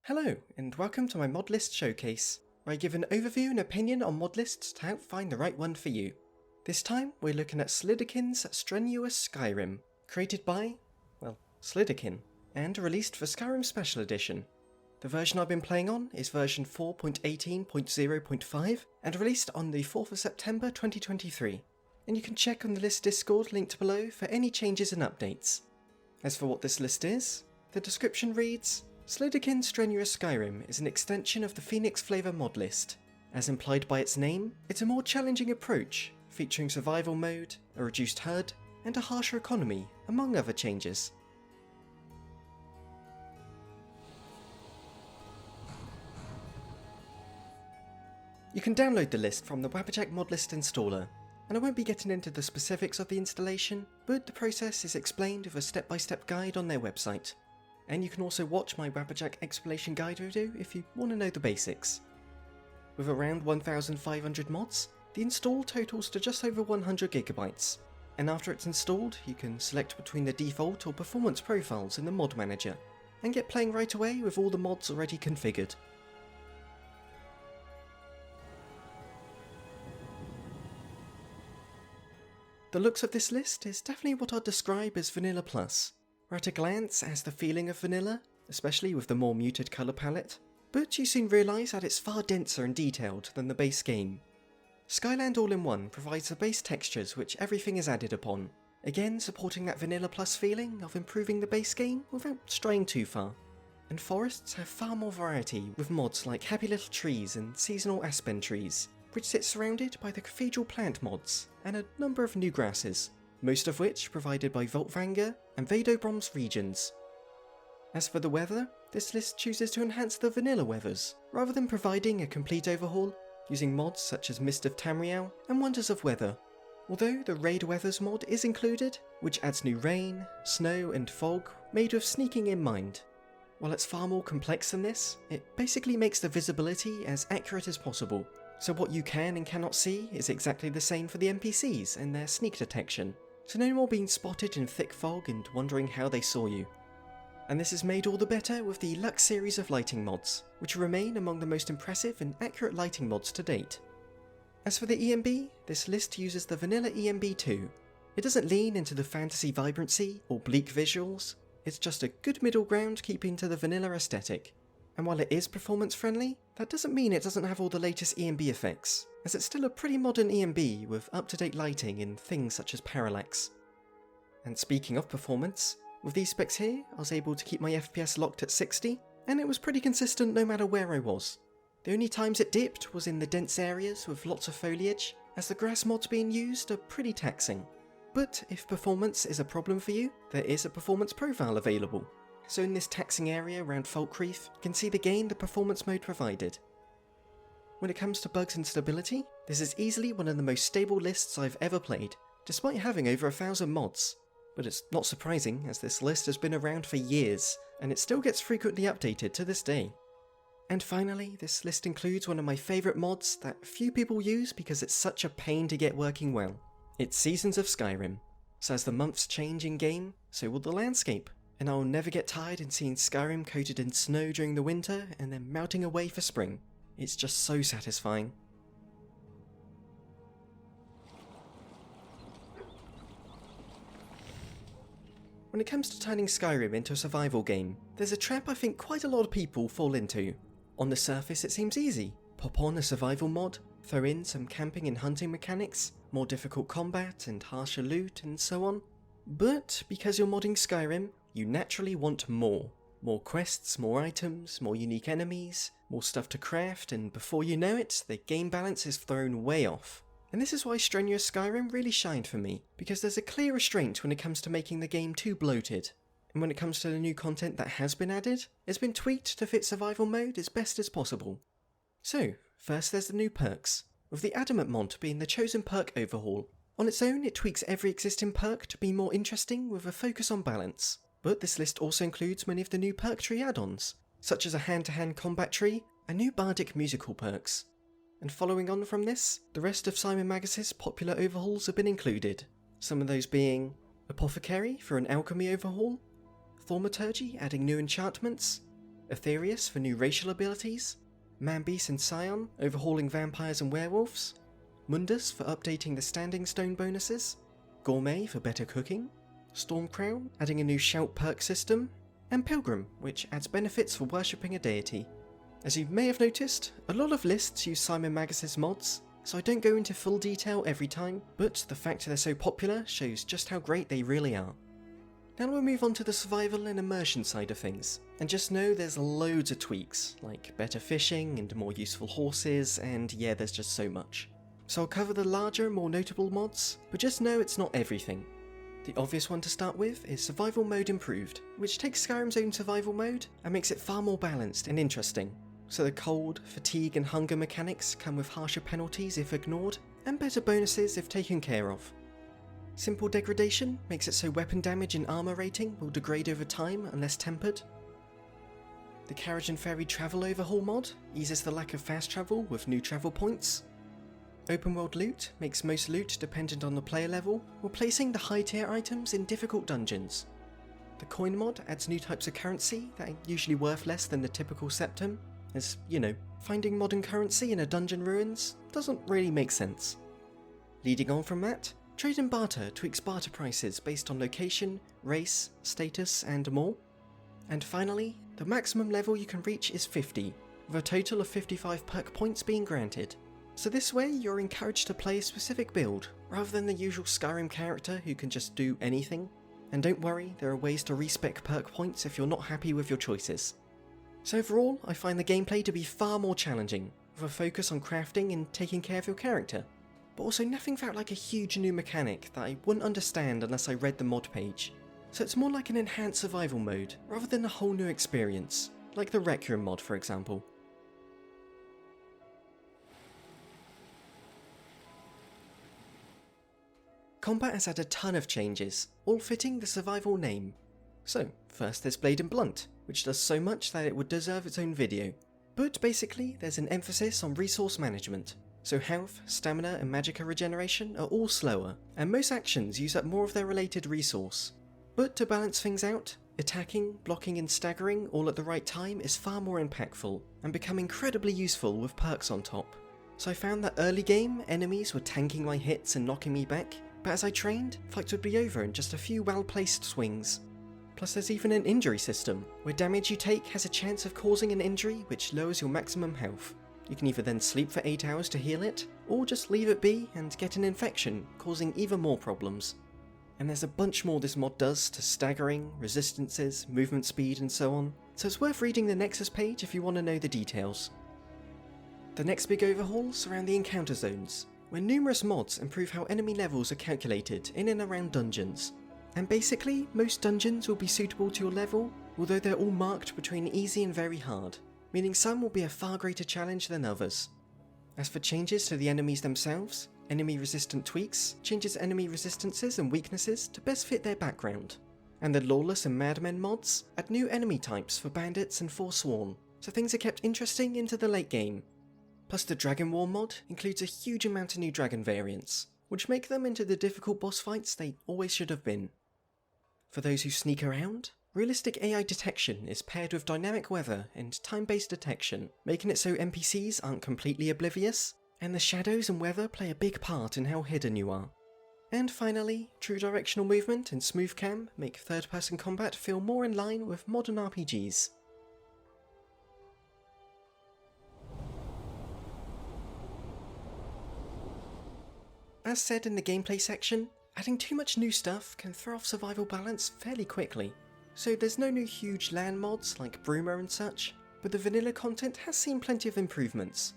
Hello, and welcome to my Modlist showcase, where I give an overview and opinion on Modlists to help find the right one for you. This time, we're looking at SLIDIKINS Strenuous Skyrim, created by, Slidikin, and released for Skyrim Special Edition. The version I've been playing on is version 4.18.0.5, and released on the 4th of September 2023, and you can check on the list Discord linked below for any changes and updates. As for what this list is, the description reads, SLIDIKINS Strenuous Skyrim is an extension of the Phoenix Flavor Modlist. As implied by its name, it's a more challenging approach, featuring survival mode, a reduced HUD, and a harsher economy, among other changes. You can download the list from the Wabberjack Modlist installer, and I won't be getting into the specifics of the installation, but the process is explained with a step-by-step guide on their website. And you can also watch my Wabberjack explanation guide video if you want to know the basics. With around 1,500 mods, the install totals to just over 100 GB, and after it's installed you can select between the default or performance profiles in the mod manager, and get playing right away with all the mods already configured. The looks of this list is definitely what I'd describe as Vanilla Plus, where at a glance it has the feeling of vanilla, especially with the more muted colour palette, but you soon realise that it's far denser and detailed than the base game. Skyland All-in-One provides the base textures which everything is added upon, again supporting that Vanilla Plus feeling of improving the base game without straying too far. And forests have far more variety with mods like Happy Little Trees and Seasonal Aspen Trees, which sit surrounded by the Cathedral Plant mods and a number of new grasses, most of which provided by Voltvanger and Vadobrom's regions. As for the weather, this list chooses to enhance the vanilla weathers, rather than providing a complete overhaul, using mods such as Mist of Tamriel and Wonders of Weather, although the Raid Weathers mod is included, which adds new rain, snow and fog made with sneaking in mind. While it's far more complex than this, it basically makes the visibility as accurate as possible, so what you can and cannot see is exactly the same for the NPCs and their sneak detection. So no more being spotted in thick fog and wondering how they saw you. And this is made all the better with the Lux series of lighting mods, which remain among the most impressive and accurate lighting mods to date. As for the EMB, this list uses the vanilla EMB too. It doesn't lean into the fantasy vibrancy or bleak visuals, it's just a good middle ground keeping to the vanilla aesthetic. And while it is performance friendly, that doesn't mean it doesn't have all the latest EMB effects, as it's still a pretty modern EMB with up-to-date lighting in things such as parallax. And speaking of performance, with these specs here, I was able to keep my FPS locked at 60, and it was pretty consistent no matter where I was. The only times it dipped was in the dense areas with lots of foliage, as the grass mods being used are pretty taxing. But if performance is a problem for you, there is a performance profile available. So in this taxing area around Falkreath, you can see the gain the performance mode provided. When it comes to bugs and stability, this is easily one of the most stable lists I've ever played, despite having over 1,000 mods. But it's not surprising, as this list has been around for years, and it still gets frequently updated to this day. And finally, this list includes one of my favourite mods that few people use because it's such a pain to get working well. It's Seasons of Skyrim. So as the months change in game, so will the landscape. And I will never get tired in seeing Skyrim coated in snow during the winter and then melting away for spring. It's just so satisfying. When it comes to turning Skyrim into a survival game, there's a trap I think quite a lot of people fall into. On the surface it seems easy. Pop on a survival mod, throw in some camping and hunting mechanics, more difficult combat and harsher loot and so on. But because you're modding Skyrim, you naturally want more. More quests, more items, more unique enemies, more stuff to craft, and before you know it, the game balance is thrown way off. And this is why Strenuous Skyrim really shined for me, because there's a clear restraint when it comes to making the game too bloated. And when it comes to the new content that has been added, it's been tweaked to fit survival mode as best as possible. So, first there's the new perks, with the Adamant mod being the chosen perk overhaul. On its own, it tweaks every existing perk to be more interesting with a focus on balance. But this list also includes many of the new perk tree add-ons, such as a hand-to-hand combat tree and new bardic musical perks. And following on from this, the rest of Simon Magus's popular overhauls have been included, some of those being Apothecary for an alchemy overhaul, Thaumaturgy adding new enchantments, Aetherius for new racial abilities, Manbeast and Scion overhauling vampires and werewolves, Mundus for updating the Standing Stone bonuses, Gourmet for better cooking, Stormcrown adding a new shout perk system, and Pilgrim, which adds benefits for worshipping a deity. As you may have noticed, a lot of lists use Simon Magus' mods, so I don't go into full detail every time, but the fact they're so popular shows just how great they really are. Now we'll move on to the survival and immersion side of things, and just know there's loads of tweaks, like better fishing and more useful horses, and yeah, there's just so much. So I'll cover the larger, more notable mods, but just know it's not everything. The obvious one to start with is Survival Mode Improved, which takes Skyrim's own survival mode and makes it far more balanced and interesting. So the cold, fatigue and hunger mechanics come with harsher penalties if ignored, and better bonuses if taken care of. Simple degradation makes it so weapon damage and armor rating will degrade over time unless tempered. The Carriage and Ferry Travel Overhaul mod eases the lack of fast travel with new travel points. Open world loot makes most loot dependent on the player level, while placing the high tier items in difficult dungeons. The coin mod adds new types of currency that are usually worth less than the typical septum, as, you know, finding modern currency in a dungeon ruins doesn't really make sense. Leading on from that, Trade and Barter tweaks barter prices based on location, race, status and more. And finally, the maximum level you can reach is 50, with a total of 55 perk points being granted. So this way you're encouraged to play a specific build, rather than the usual Skyrim character who can just do anything. And don't worry, there are ways to respec perk points if you're not happy with your choices. So overall, I find the gameplay to be far more challenging, with a focus on crafting and taking care of your character. But also nothing felt like a huge new mechanic that I wouldn't understand unless I read the mod page. So it's more like an enhanced survival mode, rather than a whole new experience, like the Requiem mod for example. Combat has had a ton of changes, all fitting the survival name. So, first there's Blade and Blunt, which does so much that it would deserve its own video. But basically, there's an emphasis on resource management. So health, stamina and magicka regeneration are all slower, and most actions use up more of their related resource. But to balance things out, attacking, blocking and staggering all at the right time is far more impactful, and become incredibly useful with perks on top. So I found that early game, enemies were tanking my hits and knocking me back, but as I trained, fights would be over in just a few well-placed swings. Plus there's even an injury system, where damage you take has a chance of causing an injury which lowers your maximum health. You can either then sleep for 8 hours to heal it, or just leave it be and get an infection, causing even more problems. And there's a bunch more this mod does to staggering, resistances, movement speed and so on, so it's worth reading the Nexus page if you want to know the details. The next big overhaul surround the encounter zones, where numerous mods improve how enemy levels are calculated in and around dungeons. And basically, most dungeons will be suitable to your level, although they're all marked between easy and very hard, meaning some will be a far greater challenge than others. As for changes to the enemies themselves, Enemy Resistant Tweaks changes enemy resistances and weaknesses to best fit their background. And the Lawless and Madmen mods add new enemy types for bandits and Forsworn, so things are kept interesting into the late game. Plus the Dragon War mod includes a huge amount of new dragon variants, which make them into the difficult boss fights they always should have been. For those who sneak around, realistic AI detection is paired with dynamic weather and time-based detection, making it so NPCs aren't completely oblivious, and the shadows and weather play a big part in how hidden you are. And finally, true directional movement and smooth cam make third-person combat feel more in line with modern RPGs. As said in the gameplay section, adding too much new stuff can throw off survival balance fairly quickly. So there's no new huge land mods like Bruma and such, but the vanilla content has seen plenty of improvements.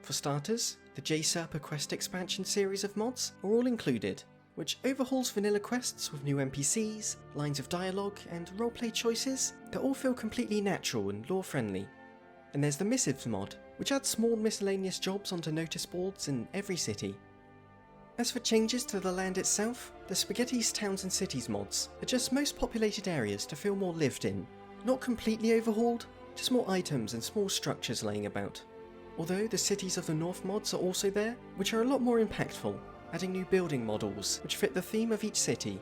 For starters, the J-Serpa quest expansion series of mods are all included, which overhauls vanilla quests with new NPCs, lines of dialogue and roleplay choices that all feel completely natural and lore-friendly. And there's the Missives mod, which adds small miscellaneous jobs onto notice boards in every city. As for changes to the land itself, the Spaghetti's Towns and Cities mods adjust most populated areas to feel more lived in. Not completely overhauled, just more items and small structures laying about. Although the Cities of the North mods are also there, which are a lot more impactful, adding new building models which fit the theme of each city.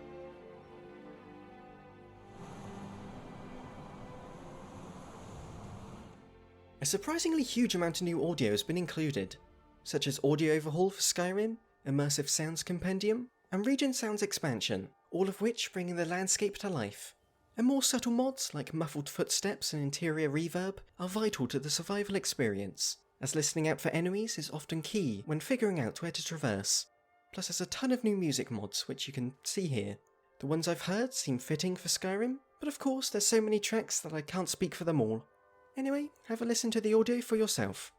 A surprisingly huge amount of new audio has been included, such as audio overhaul for Skyrim, immersive sounds compendium, and region sounds expansion, all of which bringing the landscape to life. And more subtle mods like muffled footsteps and interior reverb are vital to the survival experience, as listening out for enemies is often key when figuring out where to traverse. Plus there's a ton of new music mods which you can see here. The ones I've heard seem fitting for Skyrim, but of course there's so many tracks that I can't speak for them all. Anyway, have a listen to the audio for yourself.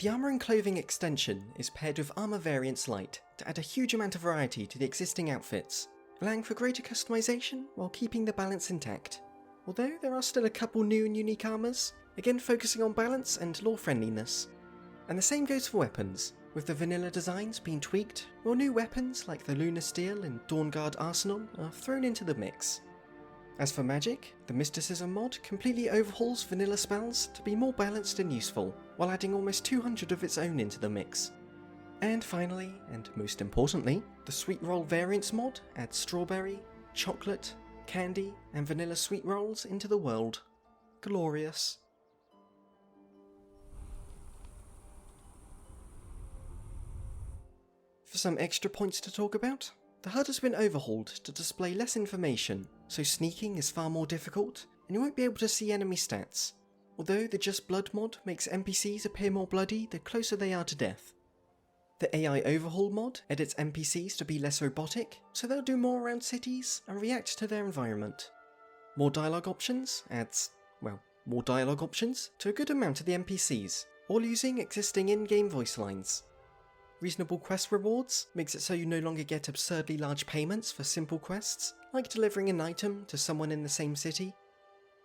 The Armour and Clothing extension is paired with Armour Variants Lite to add a huge amount of variety to the existing outfits, allowing for greater customization while keeping the balance intact. Although there are still a couple new and unique armours, again focusing on balance and lore friendliness. And the same goes for weapons, with the vanilla designs being tweaked, while new weapons like the Lunar Steel and Dawnguard Arsenal are thrown into the mix. As for magic, the Mysticism mod completely overhauls vanilla spells to be more balanced and useful, while adding almost 200 of its own into the mix. And finally, and most importantly, the Sweet Roll Variants mod adds strawberry, chocolate, candy, and vanilla sweet rolls into the world. Glorious. For some extra points to talk about, the HUD has been overhauled to display less information, so sneaking is far more difficult, and you won't be able to see enemy stats, although the Just Blood mod makes NPCs appear more bloody the closer they are to death. The AI Overhaul mod edits NPCs to be less robotic, so they'll do more around cities and react to their environment. More dialogue options adds, well, more dialogue options to a good amount of the NPCs, all using existing in-game voice lines. Reasonable quest rewards makes it so you no longer get absurdly large payments for simple quests, like delivering an item to someone in the same city.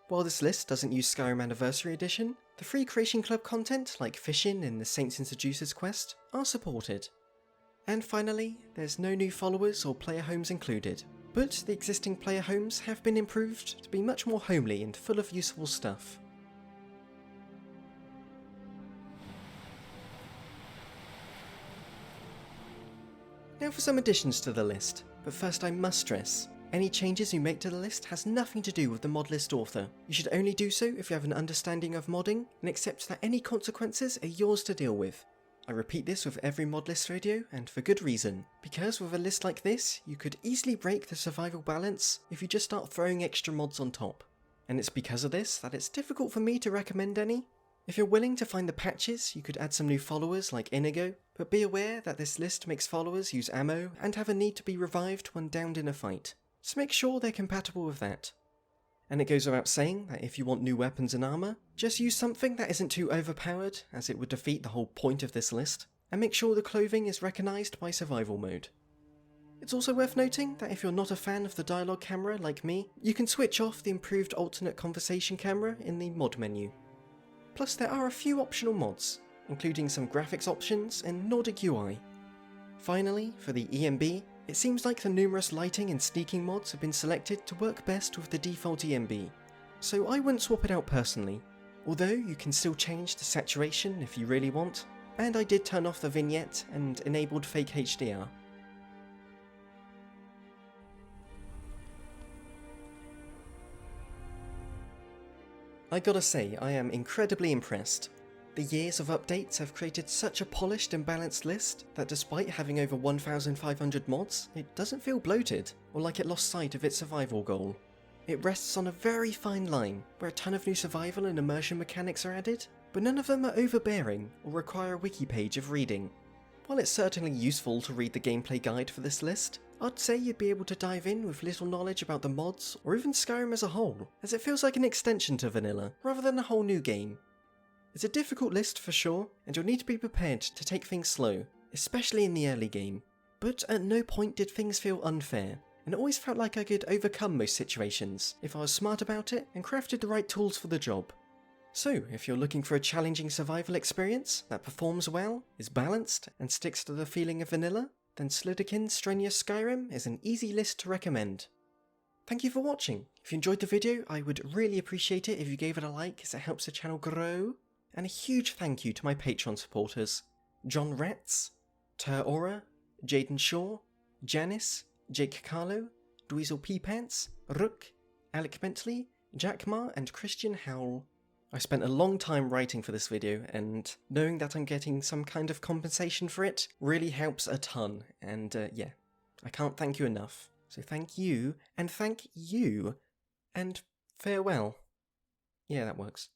While this list doesn't use Skyrim Anniversary Edition, the free Creation Club content like fishing in the Saints and Seducers quest are supported. And finally, there's no new followers or player homes included, but the existing player homes have been improved to be much more homely and full of useful stuff. Now for some additions to the list, but first I must stress, any changes you make to the list has nothing to do with the Modlist author. You should only do so if you have an understanding of modding and accept that any consequences are yours to deal with. I repeat this with every Modlist video, and for good reason, because with a list like this, you could easily break the survival balance if you just start throwing extra mods on top. And it's because of this that it's difficult for me to recommend any. If you're willing to find the patches, you could add some new followers like Inigo, but be aware that this list makes followers use ammo and have a need to be revived when downed in a fight, so make sure they're compatible with that. And it goes without saying that if you want new weapons and armour, just use something that isn't too overpowered, as it would defeat the whole point of this list, and make sure the clothing is recognised by survival mode. It's also worth noting that if you're not a fan of the dialogue camera like me, you can switch off the improved alternate conversation camera in the mod menu. Plus there are a few optional mods, including some graphics options and Nordic UI. Finally, for the EMB, it seems like the numerous lighting and sneaking mods have been selected to work best with the default EMB, so I wouldn't swap it out personally, although you can still change the saturation if you really want, and I did turn off the vignette and enabled fake HDR. I gotta say, I am incredibly impressed. The years of updates have created such a polished and balanced list that despite having over 1,500 mods, it doesn't feel bloated, or like it lost sight of its survival goal. It rests on a very fine line, where a ton of new survival and immersion mechanics are added, but none of them are overbearing or require a wiki page of reading. While it's certainly useful to read the gameplay guide for this list, I'd say you'd be able to dive in with little knowledge about the mods, or even Skyrim as a whole, as it feels like an extension to vanilla, rather than a whole new game. It's a difficult list for sure, and you'll need to be prepared to take things slow, especially in the early game. But at no point did things feel unfair, and it always felt like I could overcome most situations if I was smart about it and crafted the right tools for the job. So, if you're looking for a challenging survival experience that performs well, is balanced, and sticks to the feeling of vanilla, then SLIDIKINS Strenuous Skyrim is an easy list to recommend. Thank you for watching. If you enjoyed the video, I would really appreciate it if you gave it a like, as it helps the channel grow. And a huge thank you to my Patreon supporters: John Ratz, Ter Aura, Jaden Shaw, Janice, Jake Carlo, Dweezil P. Pants, Rook, Alec Bentley, Jack Ma, and Christian Howell. I spent a long time writing for this video, and knowing that I'm getting some kind of compensation for it really helps a ton, and yeah, I can't thank you enough. So thank you, and farewell. Yeah, that works.